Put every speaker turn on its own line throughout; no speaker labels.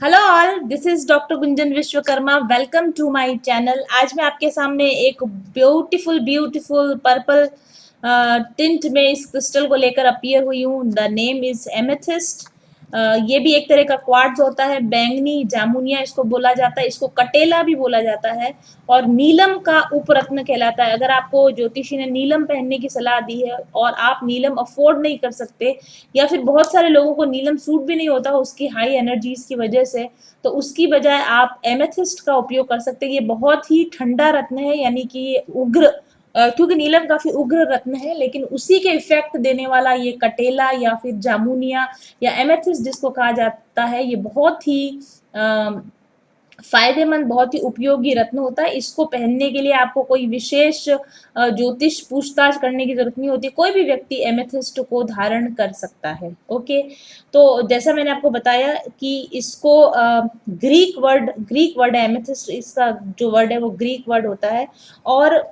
Hello all, this is doctor Gunjan Vishwakarma. Welcome to my channel. आज मैं आपके सामने एक ब्यूटीफुल ब्यूटीफुल पर्पल टिंट में इस क्रिस्टल को लेकर अपीयर हुई हूँ। The name is amethyst. ये भी एक तरह का क्वार्ट्ज होता है। बैंगनी जामुनिया इसको बोला जाता है, इसको कटेला भी बोला जाता है और नीलम का उपरत्न कहलाता है। अगर आपको ज्योतिषी ने नीलम पहनने की सलाह दी है और आप नीलम अफोर्ड नहीं कर सकते या फिर बहुत सारे लोगों को नीलम सूट भी नहीं होता उसकी हाई एनर्जीज की वजह से, तो उसकी बजाय आप एमेथिस्ट का उपयोग कर सकते हैं। ये बहुत ही ठंडा रत्न है, यानी कि ये उग्र, क्योंकि नीलम काफी उग्र रत्न है, लेकिन उसी के इफेक्ट देने वाला ये कटेला या फिर जामुनिया या एमेथिस्ट जिसको कहा जाता है, ये बहुत ही फायदेमंद, बहुत ही उपयोगी रत्न होता है। इसको पहनने के लिए आपको कोई विशेष ज्योतिष पूछताछ करने की जरूरत नहीं होती। कोई भी व्यक्ति एमेथिस्ट को धारण कर सकता है। ओके, तो जैसा मैंने आपको बताया कि इसको ग्रीक वर्ड है एमेथिस्ट, इसका जो वर्ड है वो ग्रीक वर्ड होता है और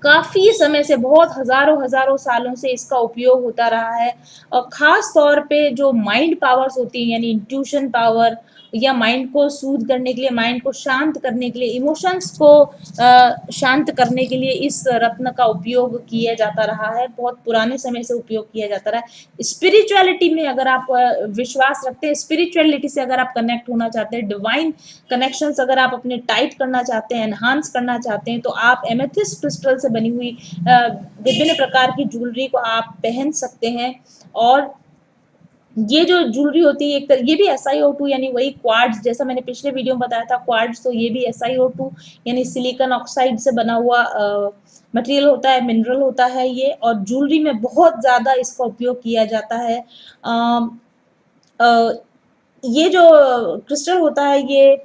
काफी समय से, बहुत हजारों हजारों सालों से इसका उपयोग होता रहा है। और खास तौर पे जो माइंड पावर्स होती हैं, यानी इंट्यूशन पावर या माइंड को सूद करने के लिए, माइंड को शांत करने के लिए, इमोशंस को शांत करने के लिए इस रत्न का उपयोग किया जाता रहा है। बहुत पुराने समय से उपयोग किया जाता रहा है। स्पिरिचुअलिटी में अगर आप विश्वास रखते हैं, स्पिरिचुअलिटी से अगर आप कनेक्ट होना चाहते हैं, डिवाइन कनेक्शंस अगर आप अपने टाइट करना चाहते हैं, एनहांस करना चाहते हैं, तो आप एमेथिस्ट क्रिस्टल से बनी हुई विभिन्न प्रकार की ज्वेलरी को आप पहन सकते हैं। और ये जो ज्वेलरी होती है, एक ये भी SiO2 यानी वही क्वार्ट्ज, जैसा मैंने पिछले वीडियो में बताया था क्वार्ट्ज, तो ये भी SiO2 यानी सिलिकॉन ऑक्साइड से बना हुआ मटेरियल होता है, मिनरल होता है ये। और ज्वेलरी में बहुत ज्यादा इसका उपयोग किया जाता है। ये जो क्रिस्टल होता है ये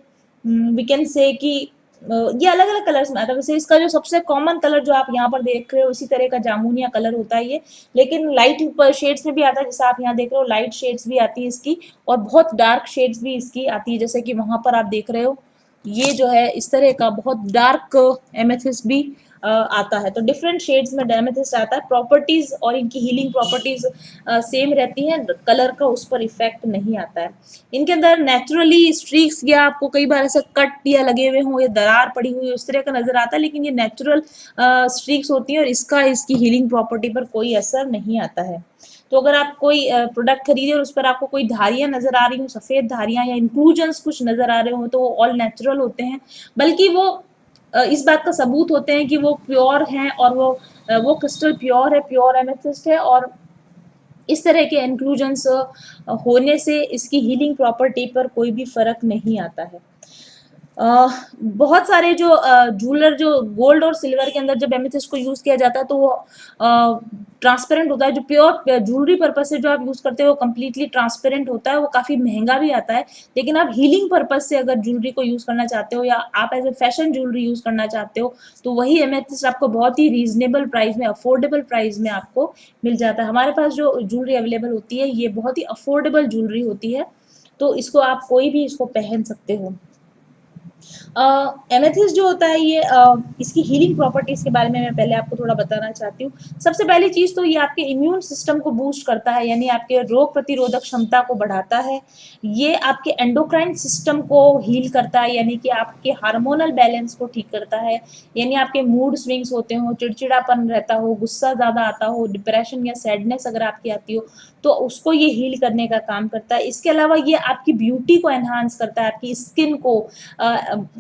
वी कैन से कि ये अलग अलग कलर्स में आता है। वैसे इसका जो सबसे कॉमन कलर जो आप यहाँ पर देख रहे हो, इसी तरह का जामुनिया कलर होता है ये, लेकिन लाइट शेड्स में भी आता है, जैसे आप यहाँ देख रहे हो लाइट शेड्स भी आती है इसकी और बहुत डार्क शेड्स भी इसकी आती है, जैसे कि वहां पर आप देख रहे हो ये जो है इस तरह का बहुत डार्क एमेथिस्ट भी आता है। तो डिफरेंट शेड्स में एमेथिस्ट आता है। प्रॉपर्टीज और इनकी हीलिंग प्रॉपर्टीज सेम रहती हैं, कलर का उस पर इफेक्ट नहीं आता है। इनके अंदर नेचुरली स्ट्रीक्स या आपको कई बार ऐसे कट या लगे हुए हों या दरार पड़ी हुई उस तरह का नजर आता है, लेकिन ये नेचुरल स्ट्रीक्स होती हैं और इसका इसकी हीलिंग प्रॉपर्टी पर कोई असर नहीं आता है। तो अगर आप कोई प्रोडक्ट खरीदे और उस पर आपको कोई धारियां नजर आ रही हो, सफेद धारियां या इंक्लूजन्स कुछ नजर आ रहे हो, तो वो ऑल नेचुरल होते हैं, बल्कि वो इस बात का सबूत होते हैं कि वो प्योर हैं और वो क्रिस्टल प्योर है, प्योर एमेथिस्ट है। और इस तरह के इंक्लूजन्स होने से इसकी हीलिंग प्रॉपर्टी पर कोई भी फर्क नहीं आता है। बहुत सारे जो ज्वेलर जो गोल्ड और सिल्वर के अंदर जब एमेथिस्ट को यूज किया जाता है तो वो ट्रांसपेरेंट होता है। जो प्योर ज्वेलरी पर्पज से जो आप यूज करते हो वो कम्प्लीटली ट्रांसपेरेंट होता है, वो काफी महंगा भी आता है। लेकिन आप हीलिंग पर्पज से अगर ज्वेलरी को यूज करना चाहते हो या आप as a fashion jewellery use करना चाहते हो, तो वही एमेथिस्ट आपको बहुत ही रीजनेबल प्राइस में, अफोर्डेबल प्राइस में आपको मिल जाता है। हमारे पास जो ज्वेलरी अवेलेबल होती है ये बहुत ही अफोर्डेबल ज्वेलरी होती है, तो इसको आप कोई भी इसको पहन सकते हो। एमेथिस्ट जो होता है ये इसकी हीलिंग प्रॉपर्टीज के बारे में मैं पहले आपको थोड़ा बताना चाहती हूँ। सबसे पहली चीज तो ये आपके इम्यून सिस्टम को बूस्ट करता है, यानी आपके रोग प्रतिरोधक क्षमता को बढ़ाता है। ये आपके एंडोक्राइन सिस्टम को हील करता है, यानी कि आपके हार्मोनल बैलेंस को ठीक करता है। यानी आपके मूड स्विंग्स होते हो, चिड़चिड़ापन रहता हो, गुस्सा ज्यादा आता हो, डिप्रेशन या सैडनेस अगर आपकी आती हो, तो उसको ये हील करने का काम करता है। इसके अलावा ये आपकी ब्यूटी को एनहांस करता है, आपकी स्किन को,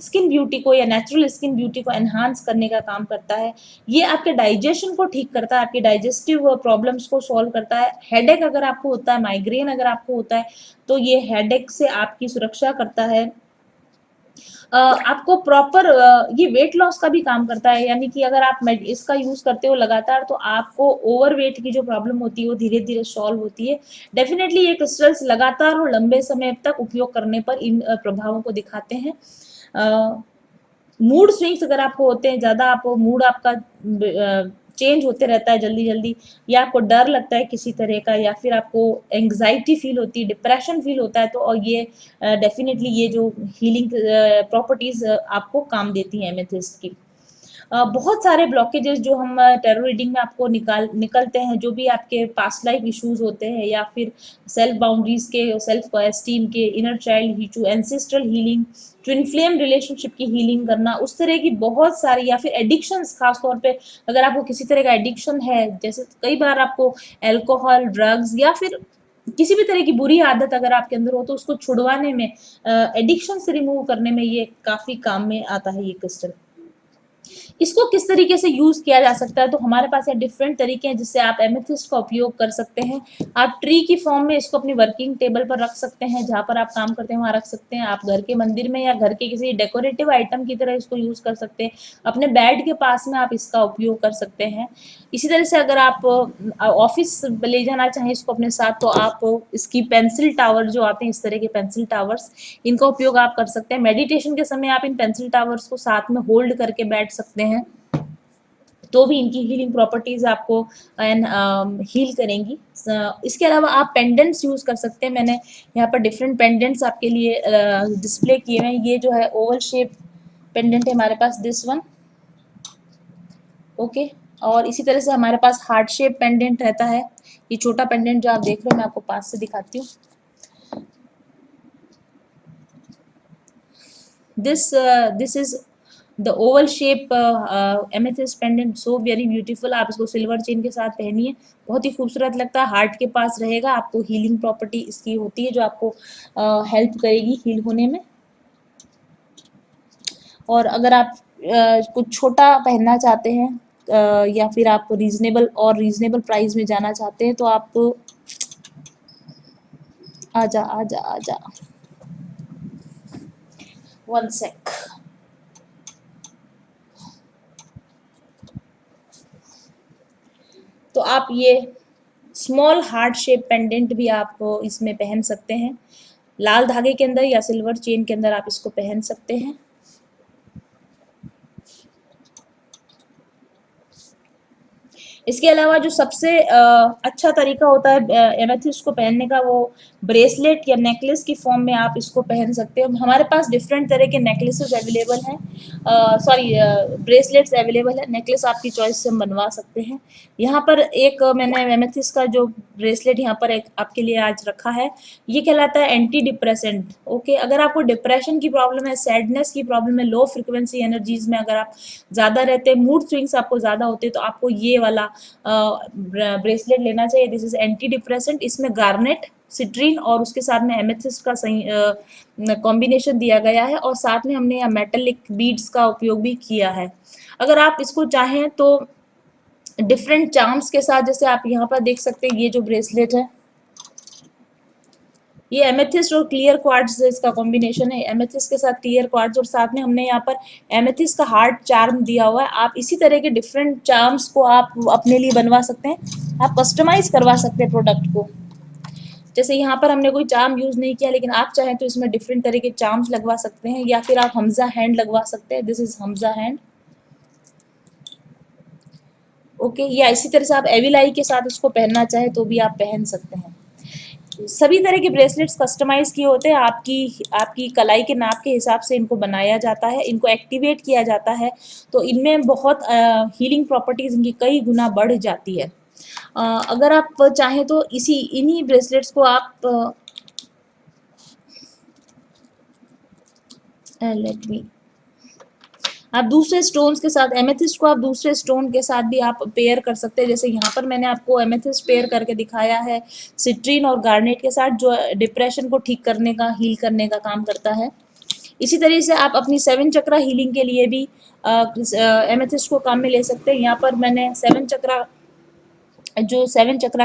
स्किन ब्यूटी को या नेचुरल स्किन ब्यूटी को एनहांस करने का काम करता है। ये आपके डाइजेशन को ठीक करता है, आपकी डाइजेस्टिव प्रॉब्लम्स को सॉल्व करता है। हेडेक अगर आपको होता है, माइग्रेन अगर आपको होता है, तो ये हेडेक से आपकी सुरक्षा करता है। आपको प्रॉपर ये वेट लॉस का भी काम करता है, यानी कि अगर आप इसका यूज करते हो लगातार तो आपको ओवरवेट की जो प्रॉब्लम होती है वो धीरे धीरे सॉल्व होती है। डेफिनेटली ये क्रिस्टल्स लगातार और लंबे समय तक उपयोग करने पर इन प्रभावों को दिखाते हैं। मूड स्विंग्स अगर आपको होते हैं, ज्यादा आपको मूड आपका चेंज होते रहता है जल्दी जल्दी, या आपको डर लगता है किसी तरह का, या फिर आपको एंग्जाइटी फील होती है, डिप्रेशन फील होता है, तो और ये डेफिनेटली ये जो हीलिंग प्रॉपर्टीज आपको काम देती हैं एमेथिस्ट की। बहुत सारे ब्लॉकेजेस जो हम टैरो रीडिंग में आपको निकलते हैं, जो भी आपके पास्ट लाइफ इश्यूज होते हैं या फिर सेल्फ बाउंड्रीज के, सेल्फ एस्टीम के, inner child issue, ancestral healing, twin flame relationship की हीलिंग करना, उस तरह की बहुत सारी, या फिर एडिक्शंस, खास तौर पे अगर आपको किसी तरह का एडिक्शन है, जैसे कई बार आपको अल्कोहल, ड्रग्स या फिर किसी भी तरह की बुरी आदत अगर आपके अंदर हो, तो उसको छुड़वाने में, एडिक्शन से रिमूव करने में ये काफी काम में आता है ये क्रिस्टल। इसको किस तरीके से यूज किया जा सकता है, तो हमारे पास यहाँ डिफरेंट तरीके हैं जिससे आप एमेथिस्ट का उपयोग कर सकते हैं। आप ट्री की फॉर्म में इसको अपनी वर्किंग टेबल पर रख सकते हैं, जहां पर आप काम करते हैं वहां रख सकते हैं। आप घर के मंदिर में या घर के किसी डेकोरेटिव आइटम की तरह इसको यूज कर सकते हैं। अपने बेड के पास में आप इसका उपयोग कर सकते हैं। इसी तरह से अगर आप ऑफिस ले जाना चाहें इसको अपने साथ, तो आप इसकी पेंसिल टावर जो आते हैं, इस तरह के पेंसिल टावर्स, इनका उपयोग आप कर सकते हैं। मेडिटेशन के समय आप इन पेंसिल टावर्स को साथ में होल्ड करके बैठ सकते हैं, तो भी इनकी हीलिंग प्रॉपर्टीज आपको हील करेंगी। इसके अलावा आप पेंडेंट्स यूज कर सकते हैं। मैंने यहाँ पर डिफरेंट पेंडेंट्स आपके लिए डिस्प्ले किए हैं। ये जो है ओवल शेप पेंडेंट है हमारे पास, दिस वन, ओके। और इसी तरह से हमारे पास हार्ट शेप पेंडेंट रहता है। ये छोटा पेंडेंट जो आप देख रहे हो, मैं आपको पास से दिखाती हूँ। This is the Oval shape amethyst pendant, so very beautiful. आप इसको सिल्वर चेन के साथ पहनिए, बहुत ही खूबसूरत लगता है। हार्ट के पास रहेगा, आपको हीलिंग प्रॉपर्टी इसकी होती है जो आपको हेल्प करेगी हील होने में। और अगर आप कुछ छोटा पहनना चाहते हैं या फिर आप रीजनेबल प्राइस में जाना चाहते हैं, तो आप आजा आजा आजा, वन सेक। तो आप ये स्मॉल हार्ट शेप पेंडेंट भी आप इसमें पहन सकते हैं। लाल धागे के अंदर या सिल्वर चेन के अंदर आप इसको पहन सकते हैं। इसके अलावा जो सबसे अच्छा तरीका होता है एमेथिस्ट को पहनने का, वो ब्रेसलेट या नेकलेस की फॉर्म में आप इसको पहन सकते हो। हमारे पास डिफरेंट तरह के नेकलेसेस अवेलेबल हैं, सॉरी ब्रेसलेट्स अवेलेबल है। नेकलेस आपकी चॉइस से हम बनवा सकते हैं। यहाँ पर एक मैंने एमेथिस्ट का जो ब्रेसलेट यहाँ पर एक आपके लिए आज रखा है, ये कहलाता है एंटी डिप्रेसेंट, ओके। अगर आपको डिप्रेशन की प्रॉब्लम है, सैडनेस की प्रॉब्लम है, लो फ्रिक्वेंसी एनर्जीज में अगर आप ज़्यादा रहते हैं, मूड स्विंग्स आपको ज़्यादा होते हैं, तो आपको ये वाला ब्रेसलेट लेना चाहिए। This is anti depressant. इसमें गार्नेट, सिट्रीन और उसके साथ में एमेथिस्ट का कॉम्बिनेशन दिया गया है, और साथ में हमने यहाँ मेटेलिक बीड्स का उपयोग भी किया है। अगर आप इसको चाहें तो डिफरेंट चार्म्स के साथ, जैसे आप यहाँ पर देख सकते हैं, ये जो ब्रेसलेट है, ये एमेथिस्ट और क्लियर क्वार्ट्ज इसका कॉम्बिनेशन है। एमेथिस्ट के साथ क्लियर क्वार्ट्ज, और साथ में हमने यहाँ पर एमेथिस्ट का हार्ट चार्म दिया हुआ है। आप इसी तरह के डिफरेंट चार्म्स को आप अपने लिए बनवा सकते हैं, आप कस्टमाइज करवा सकते हैं प्रोडक्ट को। जैसे यहाँ पर हमने कोई चार्म यूज नहीं किया, लेकिन आप चाहें तो इसमें डिफरेंट तरह के चार्म्स लगवा सकते हैं, या फिर आप हमजा हैंड लगवा सकते हैं। This is Hamza hand, okay. या इसी तरह से आप एविल आई के साथ इसको पहनना चाहे तो भी आप पहन सकते हैं। सभी तरह के ब्रेसलेट्स कस्टमाइज किए होते हैं, आपकी कलाई के नाप के हिसाब से इनको बनाया जाता है, इनको एक्टिवेट किया जाता है, तो इनमें बहुत हीलिंग प्रॉपर्टीज इनकी कई गुना बढ़ जाती है। अगर आप चाहें तो इन्हीं ब्रेसलेट्स को आप लेट मी आप दूसरे स्टोन्स के साथ, एमेथिस्ट को आप दूसरे स्टोन के साथ भी आप पेयर कर सकते हैं। जैसे यहाँ पर मैंने आपको एमेथिस्ट पेयर करके दिखाया है सिट्रीन और गार्नेट के साथ, जो डिप्रेशन को ठीक करने का, हील करने का काम करता है। इसी तरीके से आप अपनी 7 चक्रा हीलिंग के लिए भी एमेथिस्ट को काम में ले सकते हैं। यहाँ पर मैंने 7 चक्रा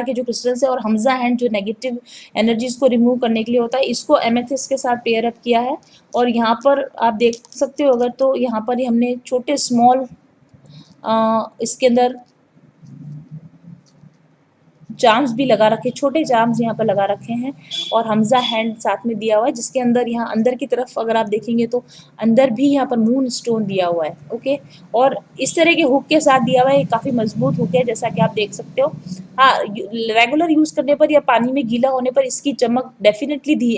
के जो क्रिस्टल्स है, और हमजा हैंड जो नेगेटिव एनर्जीज को रिमूव करने के लिए होता है, इसको एमेथिस्ट के साथ पेयर अप किया है। और यहाँ पर आप देख सकते हो अगर, तो यहाँ पर ही हमने छोटे स्मॉल इसके अंदर चार्म्स भी लगा रखे, छोटे चार्म्स यहाँ पर लगा रखे हैं, और हमजा हैंड साथ में दिया हुआ है, जिसके अंदर यहाँ अंदर की तरफ अगर आप देखेंगे तो अंदर भी यहाँ पर मून स्टोन दिया हुआ है। ओके, और इस तरह के हुक के साथ दिया हुआ है, काफ़ी मजबूत हुक है जैसा कि आप देख सकते हो। हाँ, रेगुलर यूज़ करने पर या पानी में गीला होने पर इसकी चमक डेफिनेटली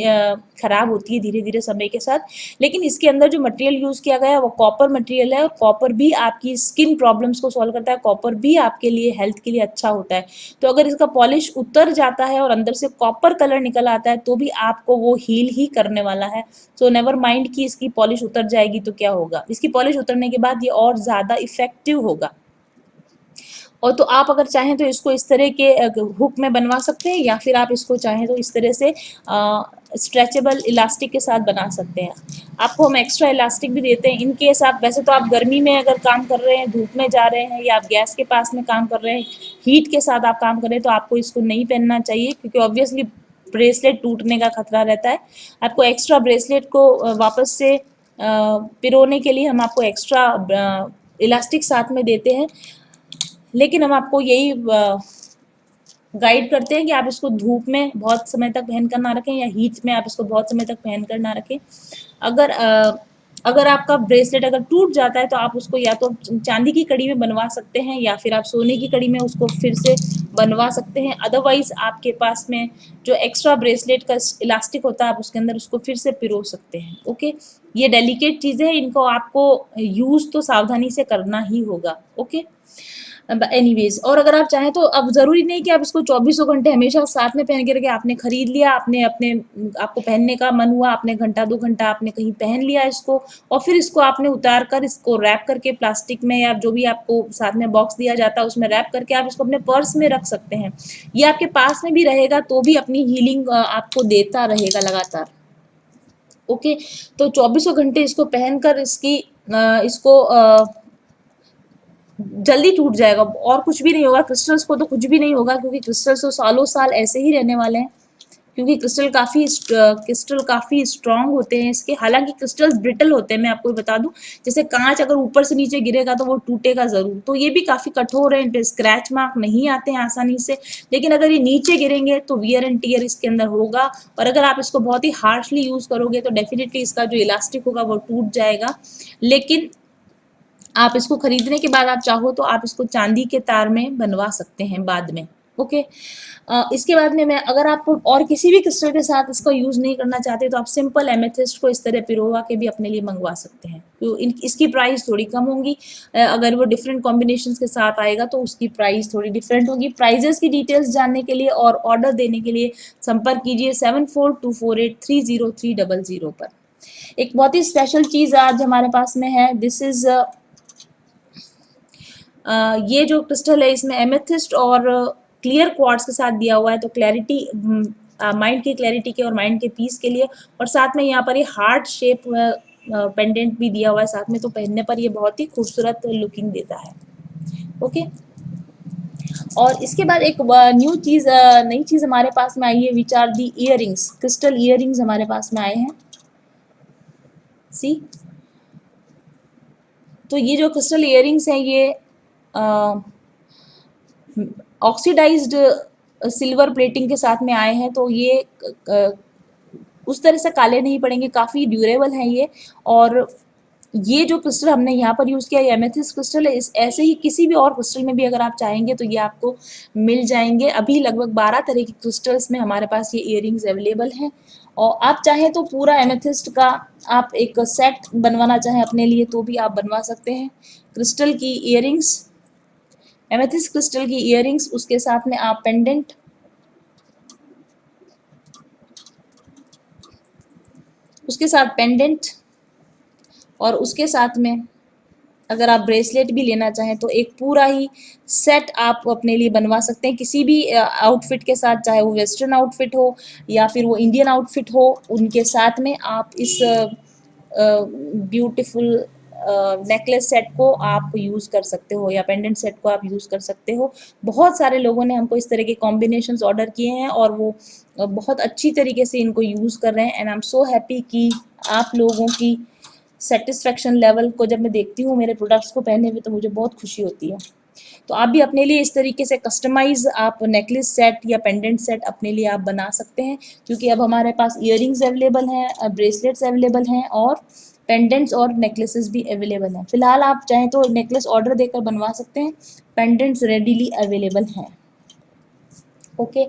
खराब होती है धीरे धीरे समय के साथ, लेकिन इसके अंदर जो मटेरियल यूज़ किया गया है वो कॉपर मटेरियल है, और कॉपर भी आपकी स्किन प्रॉब्लम्स को सॉल्व करता है, कॉपर भी आपके लिए हेल्थ के लिए अच्छा होता है। तो अगर इसका पॉलिश उतर जाता है और अंदर से कॉपर कलर निकल आता है तो भी आपको वो हील ही करने वाला है। सो नेवर माइंड कि इसकी पॉलिश उतर जाएगी तो क्या होगा, इसकी पॉलिश उतरने के बाद ये और ज़्यादा इफेक्टिव होगा। और तो आप अगर चाहें तो इसको इस तरह के हुक में बनवा सकते हैं, या फिर आप इसको चाहें तो इस तरह से स्ट्रेचेबल इलास्टिक के साथ बना सकते हैं। आपको हम एक्स्ट्रा इलास्टिक भी देते हैं इन केस आप, वैसे तो आप गर्मी में अगर काम कर रहे हैं, धूप में जा रहे हैं, या आप गैस के पास में काम कर रहे हैं, हीट के साथ आप काम कर रहे हैं, तो आपको इसको नहीं पहनना चाहिए, क्योंकि ऑब्वियसली ब्रेसलेट टूटने का खतरा रहता है। आपको एक्स्ट्रा ब्रेसलेट को वापस से पिरोने के लिए हम आपको एक्स्ट्रा इलास्टिक साथ में देते हैं, लेकिन हम आपको यही गाइड करते हैं कि आप इसको धूप में बहुत समय तक पहन कर ना रखें, या हीट में आप इसको बहुत समय तक पहन कर ना रखें। अगर आपका ब्रेसलेट अगर टूट जाता है तो आप उसको या तो चांदी की कड़ी में बनवा सकते हैं, या फिर आप सोने की कड़ी में उसको फिर से बनवा सकते हैं। अदरवाइज आपके पास में जो एक्स्ट्रा ब्रेसलेट का इलास्टिक होता है आप उसके अंदर उसको फिर से पिरो सकते हैं। ओके, ये डेलिकेट चीज़ें हैं, इनको आपको यूज़ तो सावधानी से करना ही होगा। ओके, एनीवेज, और अगर आप चाहें तो अब ज़रूरी नहीं कि आप इसको 24 घंटे हमेशा साथ में पहन के रखें। आपने खरीद लिया, आपने अपने आपको पहनने का मन हुआ, आपने घंटा 2 घंटा आपने कहीं पहन लिया इसको, और फिर इसको आपने उतार कर इसको रैप करके प्लास्टिक में या जो भी आपको साथ में बॉक्स दिया जाता है उसमें रैप करके आप इसको अपने पर्स में रख सकते हैं। ये आपके पास में भी रहेगा तो भी अपनी हीलिंग आपको देता रहेगा लगातार। ओके, तो 24 घंटे इसको पहनकर इसको जल्दी टूट जाएगा, और कुछ भी नहीं होगा। क्रिस्टल्स को तो कुछ भी नहीं होगा, क्योंकि क्रिस्टल्स तो सालों साल ऐसे ही रहने वाले हैं, क्योंकि क्रिस्टल काफ़ी स्ट्रांग होते हैं इसके। हालांकि क्रिस्टल्स ब्रिटल होते हैं, मैं आपको बता दूं, जैसे कांच अगर ऊपर से नीचे गिरेगा तो वो टूटेगा ज़रूर, तो ये भी काफ़ी कठोर है, स्क्रैच मार्क नहीं आते हैं आसानी से। लेकिन अगर ये नीचे गिरेंगे तो वियर एंड टियर इसके अंदर होगा, और अगर आप इसको बहुत ही हार्शली यूज़ करोगे तो डेफिनेटली इसका जो इलास्टिक होगा वो टूट जाएगा। लेकिन आप इसको खरीदने के बाद आप चाहो तो आप इसको चांदी के तार में बनवा सकते हैं बाद में। ओके, इसके बाद में मैं, अगर आप और किसी भी क्रिस्टल के साथ इसका यूज़ नहीं करना चाहते तो आप सिंपल एमेथिस्ट को इस तरह पिरोवा के भी अपने लिए मंगवा सकते हैं। तो इसकी प्राइस थोड़ी कम होगी, अगर वो डिफरेंट कॉम्बिनेशन के साथ आएगा तो उसकी प्राइस थोड़ी डिफरेंट होगी। प्राइजेस की डिटेल्स जानने के लिए और ऑर्डर देने के लिए संपर्क कीजिए 7424830300 पर। एक बहुत ही स्पेशल चीज़ आज हमारे पास में है, दिस इज़ ये जो क्रिस्टल है इसमें एमेथिस्ट और क्लियर क्वार्ट्ज के साथ दिया हुआ है, तो क्लैरिटी, माइंड की क्लैरिटी के और माइंड के पीस के लिए, और साथ में यहाँ पर ये हार्ट शेप पेंडेंट भी दिया हुआ है साथ में, तो पहनने पर ये बहुत ही खूबसूरत लुकिंग देता है। ओके, और इसके बाद एक नई चीज़ हमारे पास में आई है, which are the earrings. Crystal earrings हमारे पास में आए हैं। सी, तो ये जो क्रिस्टल ईयरिंग्स हैं ये ऑक्सीडाइज्ड सिल्वर प्लेटिंग के साथ में आए हैं, तो ये उस तरह से काले नहीं पड़ेंगे, काफ़ी ड्यूरेबल हैं ये। और ये जो क्रिस्टल हमने यहाँ पर यूज़ किया, एमेथिस्ट क्रिस्टल है, इस ऐसे ही किसी भी और क्रिस्टल में भी अगर आप चाहेंगे तो ये आपको मिल जाएंगे। अभी लगभग 12 तरह की क्रिस्टल्स में हमारे पास ये इयरिंग्स अवेलेबल हैं, और आप चाहें तो पूरा एमेथिस्ट का आप एक सेट बनवाना चाहें अपने लिए तो भी आप बनवा सकते हैं। क्रिस्टल की इयरिंग्स, एमेथिस्ट क्रिस्टल की इयरिंग्स, उसके साथ में आप पेंडेंट, उसके साथ पेंडेंट, और उसके साथ में अगर आप ब्रेसलेट भी लेना चाहें तो एक पूरा ही सेट आप अपने लिए बनवा सकते हैं किसी भी आउटफिट के साथ, चाहे वो वेस्टर्न आउटफिट हो या फिर वो इंडियन आउटफिट हो, उनके साथ में आप इस ब्यूटीफुल नेकलेस सेट को आप यूज़ कर सकते हो, या पेंडेंट सेट को आप यूज़ कर सकते हो। बहुत सारे लोगों ने हमको इस तरह के कॉम्बिनेशंस ऑर्डर किए हैं और वो बहुत अच्छी तरीके से इनको यूज़ कर रहे हैं, and I am so happy कि आप लोगों की सेटिस्फेक्शन लेवल को जब मैं देखती हूँ मेरे प्रोडक्ट्स को पहने हुए तो मुझे बहुत खुशी होती है। तो आप भी अपने लिए इस तरीके से कस्टमाइज आप नेकलेस सेट या पेंडेंट सेट अपने लिए आप बना सकते हैं, क्योंकि अब हमारे पास इयररिंग्स अवेलेबल हैं, ब्रेसलेट्स अवेलेबल हैं और पेंडेंट्स और नेकलेसेस भी अवेलेबल हैं। फिलहाल आप चाहें तो नेकलेस ऑर्डर देकर बनवा सकते हैं, पेंडेंट्स रेडीली अवेलेबल हैं। ओके,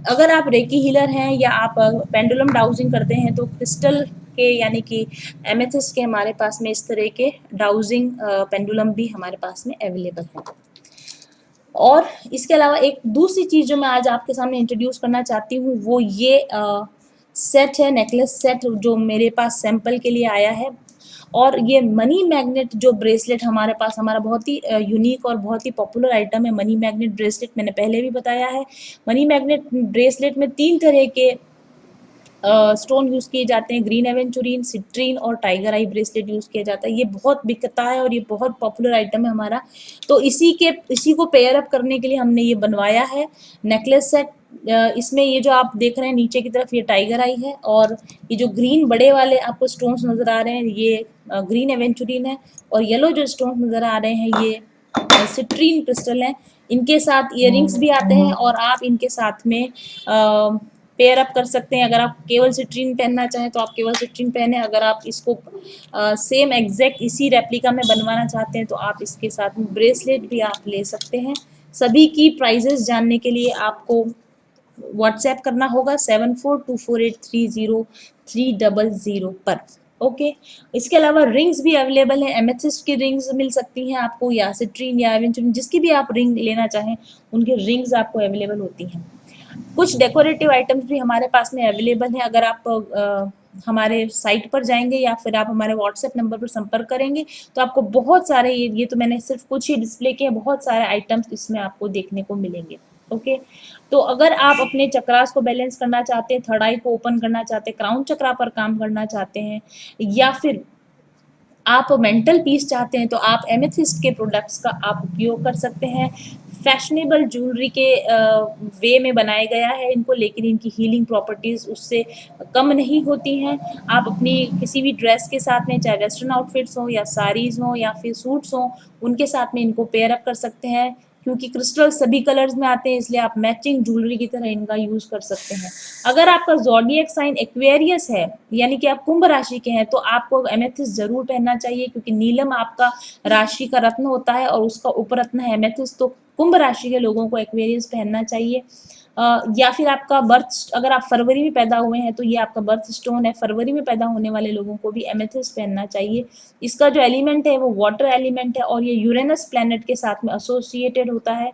अगर आप रेकी हीलर हैं या आप पेंडुलम डाउजिंग करते हैं तो क्रिस्टल के यानी कि एमेथिस्ट के हमारे पास में इस तरह के डाउजिंग पेंडुलम भी हमारे पास में अवेलेबल है। और इसके अलावा एक दूसरी चीज़ जो मैं आज आपके सामने इंट्रोड्यूस करना चाहती हूँ वो ये सेट है, नेकलेस सेट, जो मेरे पास सैंपल के लिए आया है। और ये मनी मैग्नेट जो ब्रेसलेट हमारे पास, हमारा बहुत ही यूनिक और बहुत ही पॉपुलर आइटम है मनी मैग्नेट ब्रेसलेट, मैंने पहले भी बताया है। मनी मैग्नेट ब्रेसलेट में 3 तरह के स्टोन यूज़ किए जाते हैं, ग्रीन एवेंचुरीन, सिट्रीन और टाइगर आई ब्रेसलेट यूज़ किया जाता है। ये बहुत बिकता है और ये बहुत पॉपुलर आइटम है हमारा, तो इसी को पेयर अप करने के लिए हमने ये बनवाया है नेकलेस सेट। इसमें ये जो आप देख रहे हैं नीचे की तरफ ये टाइगर आई है, और ये जो ग्रीन बड़े वाले आपको स्टोन्स नज़र आ रहे हैं ये ग्रीन एवेंचुरीन है, और येलो जो स्टोन्स नज़र आ रहे हैं ये सिट्रीन क्रिस्टल है। इनके साथ इयररिंग्स भी आते हैं और आप इनके साथ में पेयर अप कर सकते हैं। अगर आप केवल सिट्रीन पहनना चाहें तो आप केवल सिट्रीन पहने, अगर आप इसको सेम एग्जैक्ट इसी रेप्लिका में बनवाना चाहते हैं तो आप इसके साथ में ब्रेसलेट भी आप ले सकते हैं। सभी की प्राइजेस जानने के लिए आपको व्हाट्सएप करना होगा 7424830300 पर। ओके, इसके अलावा रिंग्स भी अवेलेबल है, एमेथिस्ट की रिंग्स मिल सकती हैं आपको, या सिट्रीन या एवेंचुरीन, जिसकी भी आप रिंग लेना चाहें उनकी रिंग्स आपको अवेलेबल होती हैं। कुछ डेकोरेटिव आइटम्स भी हमारे पास में अवेलेबल हैं। अगर आप हमारे साइट पर जाएंगे या फिर आप हमारे व्हाट्सएप नंबर पर संपर्क करेंगे तो आपको बहुत सारे, ये तो मैंने सिर्फ कुछ ही डिस्प्ले किए, बहुत सारे आइटम्स इसमें आपको देखने को मिलेंगे। ओके, तो अगर आप अपने चक्रास को बैलेंस करना चाहते हैं, थर्ड आई को ओपन करना चाहते हैं, क्राउन चक्रा पर काम करना चाहते हैं, या फिर आप मेंटल पीस चाहते हैं तो आप एमेथिस्ट के प्रोडक्ट्स का आप उपयोग कर सकते हैं। फैशनेबल ज्वेलरी के वे में बनाया गया है इनको, लेकिन इनकी हीलिंग प्रॉपर्टीज़ उससे कम नहीं होती हैं। आप अपनी किसी भी ड्रेस के साथ में, चाहे वेस्टर्न आउटफिट्स हों या साड़ीज़ हों या फिर सूट्स हों, उनके साथ में इनको पेयर अप कर सकते हैं। क्योंकि क्रिस्टल सभी कलर्स में आते हैं इसलिए आप मैचिंग ज्वेलरी की तरह इनका यूज़ कर सकते हैं। अगर आपका ज़ोडिएक साइन एक्वेरियस है यानी कि आप कुंभ राशि के हैं तो आपको एमेथिस्ट ज़रूर पहनना चाहिए, क्योंकि नीलम आपका राशि का रत्न होता है और उसका उपरत्न है एमेथिस्ट, तो कुंभ राशि के लोगों को एक्वेरियस पहनना चाहिए। या फिर आपका बर्थ, अगर आप फरवरी में पैदा हुए हैं तो ये आपका बर्थ स्टोन है, फरवरी में पैदा होने वाले लोगों को भी एमेथिस्ट पहनना चाहिए। इसका जो एलिमेंट है वो वाटर एलिमेंट है और ये यूरेनस प्लैनेट के साथ में एसोसिएटेड होता है,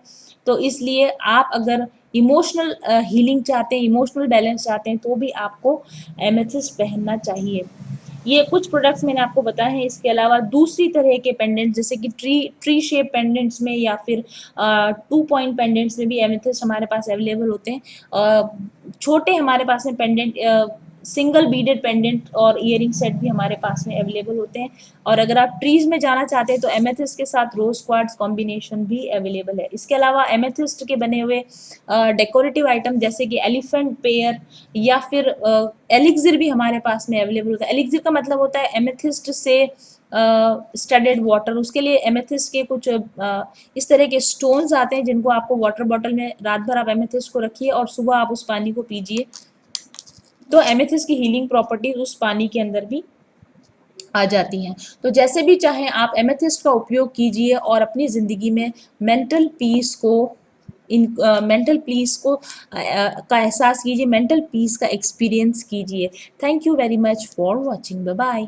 तो इसलिए आप अगर इमोशनल हीलिंग चाहते हैं, इमोशनल बैलेंस चाहते हैं तो भी आपको एमेथिस्ट पहनना चाहिए। ये कुछ प्रोडक्ट्स मैंने आपको बताए हैं। इसके अलावा दूसरी तरह के पेंडेंट्स जैसे कि ट्री शेप पेंडेंट्स में या फिर 2 पॉइंट पेंडेंट्स में भी एमेथिस्ट हमारे पास अवेलेबल होते हैं। छोटे हमारे पास में पेंडेंट, सिंगल बीडेड पेंडेंट और इयरिंग सेट भी हमारे पास में अवेलेबल होते हैं। और अगर आप ट्रीज में जाना चाहते हैं तो एमेथिस्ट के साथ रोज क्वार्ट्ज कॉम्बिनेशन भी अवेलेबल है। इसके अलावा एमेथिस्ट के बने हुए डेकोरेटिव आइटम जैसे कि एलिफेंट पेयर या फिर एलिक्सिर भी हमारे पास में अवेलेबल होता है। एलिक्सिर का मतलब होता है एमेथिस्ट से स्टडेड वाटर। उसके लिए एमेथिस्ट के कुछ इस तरह के स्टोन्स आते हैं जिनको आपको वाटर बॉटल में रात भर आप एमेथिस्ट को रखिए और सुबह आप उस पानी को पीजिए, तो एमेथिस्ट की हीलिंग प्रॉपर्टीज उस पानी के अंदर भी आ जाती हैं। तो जैसे भी चाहें आप एमेथिस्ट का उपयोग कीजिए और अपनी ज़िंदगी में मेंटल पीस को का एहसास कीजिए, मेंटल पीस का एक्सपीरियंस कीजिए। Thank you very much for watching. Bye bye.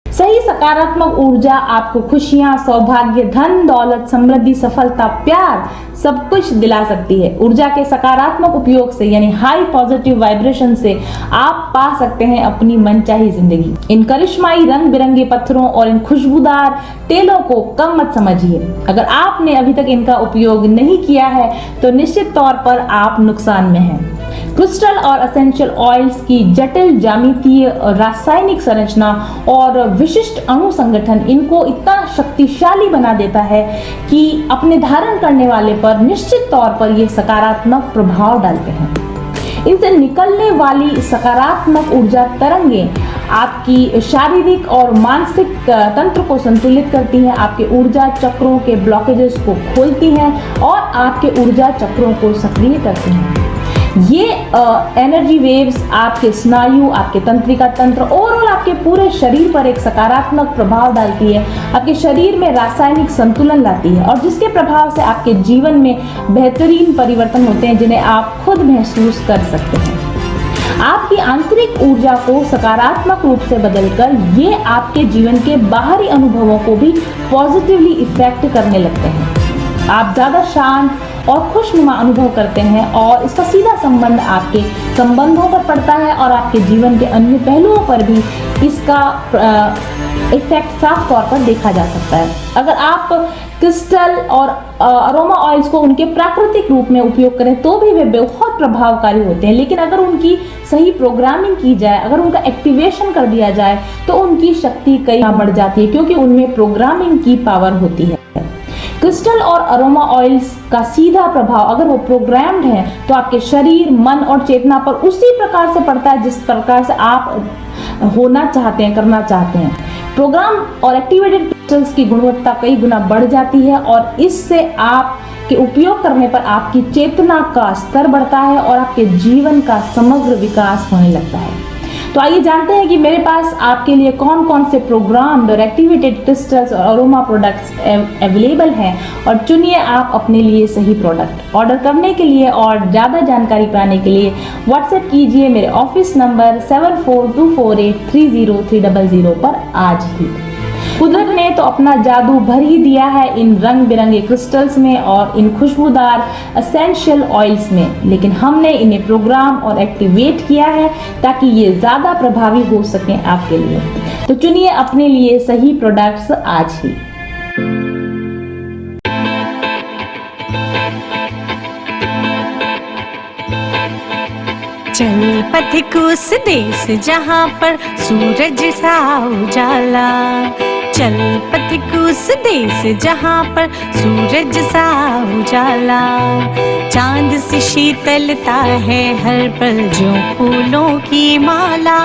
सही सकारात्मक ऊर्जा आपको खुशियां, सौभाग्य, धन, दौलत, समृद्धि, सफलता, प्यार सब कुछ दिला सकती है। ऊर्जा के सकारात्मक उपयोग से यानी हाई पॉजिटिव वाइब्रेशन से आप पा सकते हैं अपनी मनचाही जिंदगी। इन करिश्माई रंग बिरंगे पत्थरों और इन खुशबूदार तेलों को कम मत समझिए। अगर आपने अभी तक इनका उपयोग नहीं किया है तो निश्चित तौर पर आप नुकसान में हैं। क्रिस्टल और एसेंशियल ऑयल्स की जटिल ज्यामितीय, रासायनिक संरचना और विशिष्ट अणु संगठन इनको इतना शक्तिशाली बना देता है कि अपने धारण करने वाले पर निश्चित तौर पर ये सकारात्मक प्रभाव डालते हैं। इनसे निकलने वाली सकारात्मक ऊर्जा तरंगें आपकी शारीरिक और मानसिक तंत्र को संतुलित करती है, आपके ऊर्जा चक्रों के ब्लॉकेजेस को खोलती है और आपके ऊर्जा चक्रों को सक्रिय करती है। ये एनर्जी वेव्स आपके स्नायु, आपके तंत्रिका तंत्र, ओवरऑल आपके पूरे शरीर पर एक सकारात्मक प्रभाव डालती है, आपके शरीर में रासायनिक संतुलन लाती है और जिसके प्रभाव से आपके जीवन में बेहतरीन परिवर्तन होते हैं जिन्हें आप खुद महसूस कर सकते हैं। आपकी आंतरिक ऊर्जा को सकारात्मक रूप से बदलकर ये आपके जीवन के बाहरी अनुभवों को भी पॉजिटिवली इफेक्ट करने लगते हैं। आप ज्यादा शांत और खुशनुमा अनुभव करते हैं और इसका सीधा संबंध आपके संबंधों पर पड़ता है और आपके जीवन के अन्य पहलुओं पर भी इसका इफेक्ट साफ तौर पर देखा जा सकता है। अगर आप क्रिस्टल और अरोमा ऑयल्स को उनके प्राकृतिक रूप में उपयोग करें तो भी वे बहुत प्रभावकारी होते हैं, लेकिन अगर उनकी सही प्रोग्रामिंग की जाए, अगर उनका एक्टिवेशन कर दिया जाए तो उनकी शक्ति कई गुना बढ़ जाती है क्योंकि उनमें प्रोग्रामिंग की पावर होती है। क्रिस्टल और अरोमा ऑयल्स का सीधा प्रभाव अगर वो प्रोग्राम्ड है तो आपके शरीर, मन और चेतना पर उसी प्रकार से पड़ता है जिस प्रकार से आप होना चाहते हैं, करना चाहते हैं। प्रोग्राम और एक्टिवेटेड क्रिस्टल्स की गुणवत्ता कई गुना बढ़ जाती है और इससे आप के उपयोग करने पर आपकी चेतना का स्तर बढ़ता है और आपके जीवन का समग्र विकास होने लगता है। तो आइए जानते हैं कि मेरे पास आपके लिए कौन कौन से प्रोग्राम्ड और एक्टिवेटेड क्रिस्टल्स और अरोमा प्रोडक्ट्स अवेलेबल हैं और चुनिए आप अपने लिए सही प्रोडक्ट। ऑर्डर करने के लिए और ज़्यादा जानकारी पाने के लिए व्हाट्सएप कीजिए मेरे ऑफिस नंबर 7424830300 पर आज ही। कुदरत ने तो अपना जादू भर ही दिया है इन रंग बिरंगे क्रिस्टल्स में और इन खुशबूदार एसेंशियल ऑयल्स में, लेकिन हमने इन्हें प्रोग्राम और एक्टिवेट किया है ताकि ये ज़्यादा प्रभावी हो सकें आपके लिए। तो चुनिए अपने लिए सही प्रोडक्ट्स आज ही।
चल पथिक उस देश जहाँ पर सूरज सा उजाला, चल पथिक उस देश जहाँ पर सूरज सा उजाला, चांद सी शीतलता है हर पल जो फूलों की माला,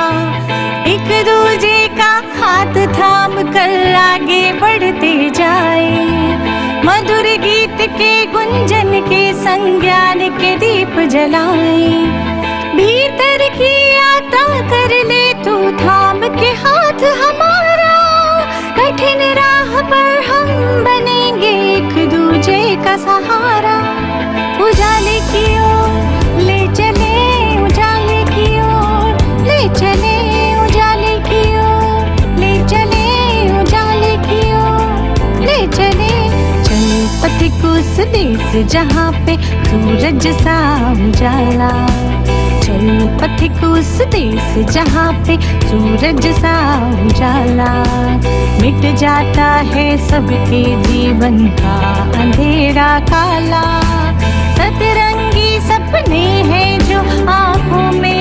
एक दूजे का हाथ थाम कर आगे बढ़ते जाए, मधुर गीत के गुंजन के संज्ञान के दीप जलाए, भीतर की यात्रा कर ले तू थाम के हाथ हमारा, कठिन राह पर हम बनेंगे एक दूजे का सहारा, उजाले की ओर ले चले, उजाले की ओर ले चले, उजाले की ओर ले चले, उजाले की ओर ले चले, चल पथिक उस देश जहाँ पे सूरज सा उजाला, चल पथिक उस देश जहाँ पे सूरज सा उजाला, मिट जाता है सबके जीवन का अंधेरा काला, सतरंगी सपने हैं जो आँखों में